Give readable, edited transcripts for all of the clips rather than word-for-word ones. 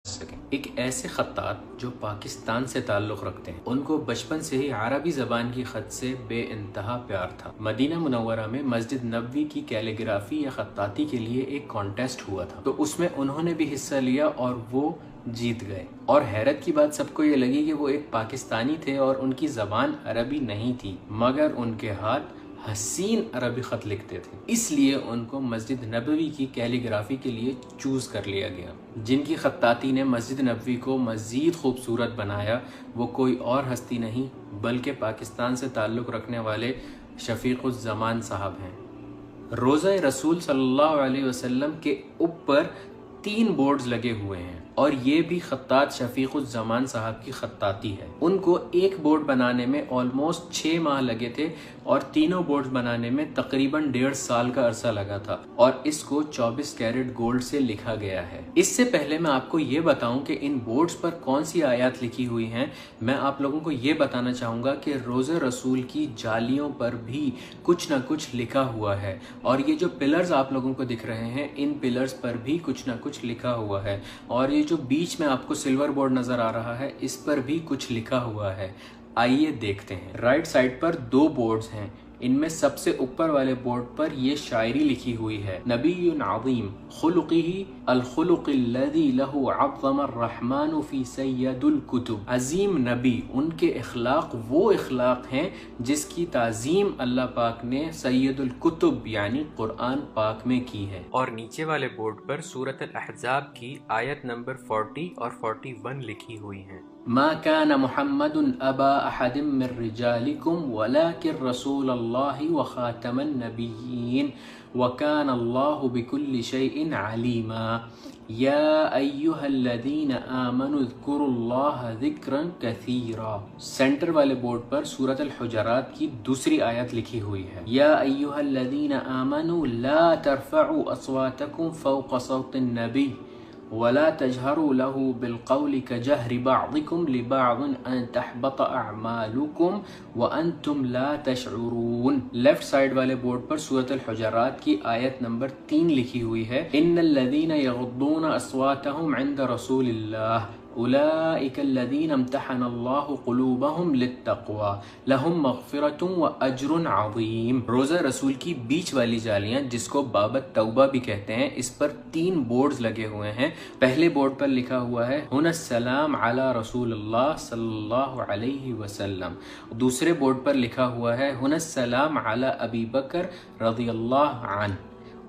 ایک ایسے خطاط جو پاکستان سے تعلق رکھتے ہیں، ان کو بچپن سے ہی عربی زبان کی خط سے بے انتہا پیار تھا۔ مدینہ منورہ میں مسجد نبوی کی کیلیگرافی یا خطاطی کے لیے ایک کانٹیسٹ ہوا تھا، تو اس میں انہوں نے بھی حصہ لیا اور وہ جیت گئے۔ اور حیرت کی بات سب کو یہ لگی کہ وہ ایک پاکستانی تھے اور ان کی زبان عربی نہیں تھی، مگر ان کے ہاتھ حسین عربی خط لکھتے تھے، اس لیے ان کو مسجد نبوی کی کیلیگرافی کے لیے چوز کر لیا گیا۔ جن کی خطاطی نے مسجد نبوی کو مزید خوبصورت بنایا وہ کوئی اور ہستی نہیں بلکہ پاکستان سے تعلق رکھنے والے شفیق الزمان صاحب ہیں۔ روضہ رسول صلی اللہ علیہ وسلم کے اوپر 3 بورڈز لگے ہوئے ہیں اور یہ بھی خطاط شفیق الزمان صاحب کی خطاطی ہے۔ ان کو ایک بورڈ بنانے میں آلموسٹ 6 ماہ لگے تھے اور تینوں بورڈز بنانے میں تقریباً 1.5 سال کا عرصہ لگا تھا، اور اس کو 24 کیرٹ گولڈ سے لکھا گیا ہے۔ اس سے پہلے میں آپ کو یہ بتاؤں کہ ان بورڈز پر کون سی آیات لکھی ہوئی ہیں، میں آپ لوگوں کو یہ بتانا چاہوں گا کہ روضہ رسول کی جالیوں پر بھی کچھ نہ کچھ لکھا ہوا ہے، اور یہ جو پلرز آپ لوگوں کو دکھ رہے ہیں ان پلرز پر بھی کچھ نہ کچھ لکھا ہوا ہے، اور یہ جو بیچ میں آپ کو سلور بورڈ نظر آ رہا ہے اس پر بھی کچھ لکھا ہوا ہے۔ آئیے دیکھتے ہیں۔ رائٹ سائڈ پر 2 بورڈز ہیں، ان میں سب سے اوپر والے بورڈ پر یہ شاعری لکھی ہوئی ہے: نبی عظیم خلقہ الخلق الذی لہ عظم الرحمن فی سید الکتب۔ عظیم نبی، ان کے اخلاق وہ اخلاق ہیں جس کی تعظیم اللہ پاک نے سید الکتب یعنی قرآن پاک میں کی ہے۔ اور نیچے والے بورڈ پر سورۃ الاحزاب کی آیت نمبر 40 اور 41 لکھی ہوئی ہیں: ما كان محمد ابا احد من رجالكم ولكن رسول الله وخاتم النبيين وكان الله بكل شيء عليما يا ايها الذين آمنوا اذكروا الله ذكرا كثيرا۔ سینٹر والے بورڈ پر سورۃ الحجرات کی دوسری آیت لکھی ہوئی ہے: یا ایھا الذین آمنوا لا ترفعوا اصواتکم فوق صوت النبی ولا تجهروا له بالقول كجهر بعضكم لبعض ان تحبط اعمالكم وانتم لا تشعرون۔ لیفٹ سائڈ والے بورڈ پر سورۃ الحجرات کی آیت نمبر 3 لکھی ہوئی ہے: ان الذين يغضون اصواتهم عند رسول الله اولئک الذین امتحن اللہ قلوبهم للتقوی لهم مغفرۃ واجر عظیم۔ روضہ رسول کی بیچ والی جالیاں جس کو باب التوبہ بھی کہتے ہیں، اس پر 3 بورڈز لگے ہوئے ہیں۔ پہلے بورڈ پر لکھا ہوا ہے ہنا السلام علی رسول اللہ صلی اللہ علیہ وسلم۔ دوسرے بورڈ پر لکھا ہوا ہے ہنا السلام علی ابی بکر رضی اللہ عنہ،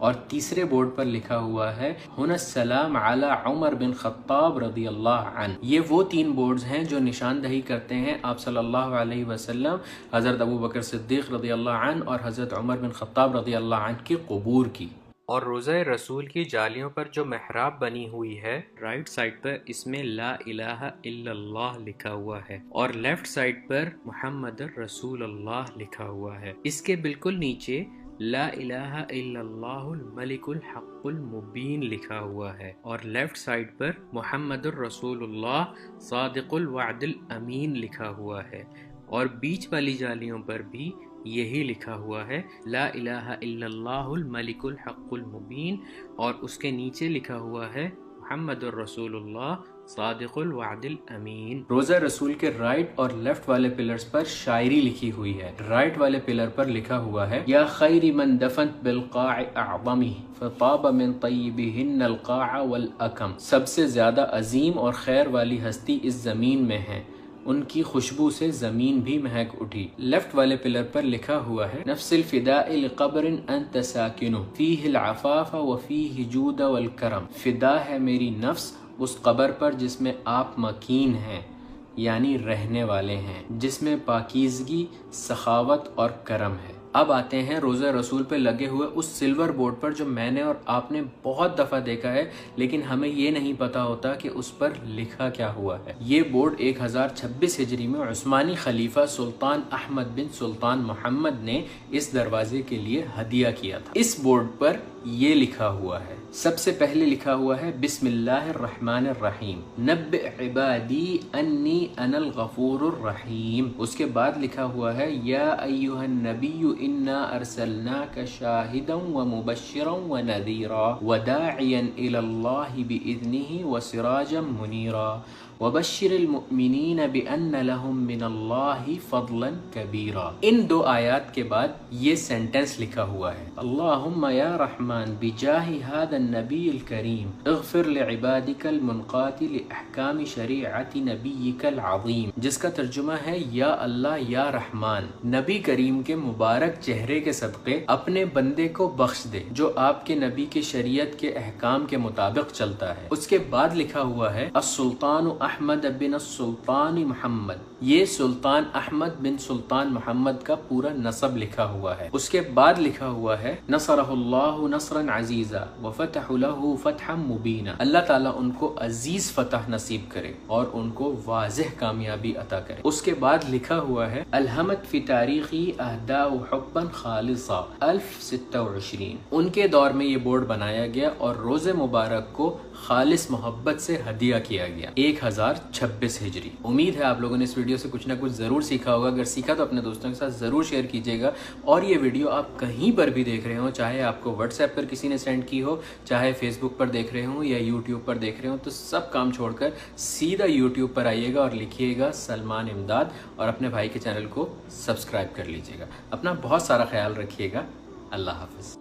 اور تیسرے بورڈ پر لکھا ہوا ہے ہنا السلام علی عمر بن خطاب رضی اللہ عنہ۔ یہ وہ 3 بورڈز ہیں جو نشاندہی کرتے ہیں آپ صلی اللہ علیہ وسلم، حضرت ابو بکر صدیق رضی اللہ عنہ اور حضرت عمر بن خطاب رضی اللہ عنہ کے قبور کی۔ اور روضہ رسول کی جالیوں پر جو محراب بنی ہوئی ہے، رائٹ سائڈ پر اس میں لا الہ الا اللہ لکھا ہوا ہے، اور لیفٹ سائڈ پر محمد رسول اللہ لکھا ہوا ہے۔ اس کے بالکل نیچے لا الہ الا اللہ الملک الحق المبین لکھا ہوا ہے، اور لیفٹ سائڈ پر محمد الرسول اللہ صادق الوعد الامین لکھا ہوا ہے، اور بیچ والی جالیوں پر بھی یہی لکھا ہوا ہے لا الہ الا اللہ الملک الحق المبین، اور اس کے نیچے لکھا ہوا ہے محمد الرسول اللہ صادق الوعد الامین۔ روضہ رسول کے رائٹ اور لیفٹ والے پلرز پر شاعری لکھی ہوئی ہے۔ رائٹ والے پلر پر لکھا ہوا ہے یا خیر من دفنت بالقاع اعظمہ فطاب من طیبہن القاع والاکم۔ سب سے زیادہ عظیم اور خیر والی ہستی اس زمین میں ہے، ان کی خوشبو سے زمین بھی مہک اٹھی۔ لیفٹ والے پلر پر لکھا ہوا ہے نفس الفداء لقبر انت ساکن فیہ العفاف وفیہ جود والکرم۔ فدا ہے میری نفس اس قبر پر جس میں آپ مکین ہیں، یعنی رہنے والے ہیں، جس میں پاکیزگی، سخاوت اور کرم ہے۔ اب آتے ہیں روضہ رسول پہ لگے ہوئے اس سلور بورڈ پر جو میں نے اور آپ نے بہت دفعہ دیکھا ہے، لیکن ہمیں یہ نہیں پتا ہوتا کہ اس پر لکھا کیا ہوا ہے۔ یہ بورڈ 1026 ہجری میں عثمانی خلیفہ سلطان احمد بن سلطان محمد نے اس دروازے کے لیے ہدیہ کیا تھا۔ اس بورڈ پر یہ لکھا ہوا ہے۔ سب سے پہلے لکھا ہوا ہے بسم اللہ الرحمن الرحیم، نبئ عبادی انی انا الغفور الرحیم۔ اس کے بعد لکھا ہوا ہے یا ایھا النبی انا ارسلناک شاہدا ومبشرا ونذیرا وداعیا الی اللہ باذنہ وسراجا منیرا وبشر المؤمنین بان لهم من اللہ فضلا کبیرا۔ ان دو آیات کے بعد یہ سینٹنس لکھا ہوا ہے اللہم یا رحمان بجاہ ھذا النبی الکریم اغفر لعبادک المنقاد لاحکام شریعت نبیک العظیم، جس کا ترجمہ ہے یا اللہ یا رحمان، نبی کریم کے مبارک چہرے کے صدقے اپنے بندے کو بخش دے جو آپ کے نبی کے شریعت کے احکام کے مطابق چلتا ہے۔ اس کے بعد لکھا ہوا ہے السلطان احمد بن السلطان محمد، یہ سلطان احمد بن سلطان محمد کا پورا نسب لکھا ہوا ہے۔ اس کے بعد لکھا ہوا ہے نصرہ اللہ نصرا عزیزا وفتح له فتحا مبینا، اللہ تعالیٰ ان کو عزیز فتح نصیب کرے اور ان کو واضح کامیابی عطا کرے۔ اس کے بعد لکھا ہوا ہے الہمت فی تاریخی اہداء حبا خالصا 1026، ان کے دور میں یہ بورڈ بنایا گیا اور روز مبارک کو خالص محبت سے ہدیہ کیا گیا 1026 ہجری۔ امید ہے آپ لوگوں نے اس ویڈیو سے کچھ نہ کچھ ضرور سیکھا ہوگا، اگر سیکھا تو اپنے دوستوں کے ساتھ ضرور شیئر کیجیے گا، اور یہ ویڈیو آپ کہیں پر بھی دیکھ رہے ہوں، چاہے آپ کو واٹس ایپ پر کسی نے سینڈ کی ہو، چاہے فیس بک پر دیکھ رہے ہوں یا یوٹیوب پر دیکھ رہے ہوں، تو سب کام چھوڑ کر سیدھا یوٹیوب پر آئیے گا اور لکھیے گا سلمان امداد اور اپنے بھائی کے چینل کو سبسکرائب کر لیجیے گا۔ اپنا بہت سارا خیال رکھیے گا، اللہ حافظ۔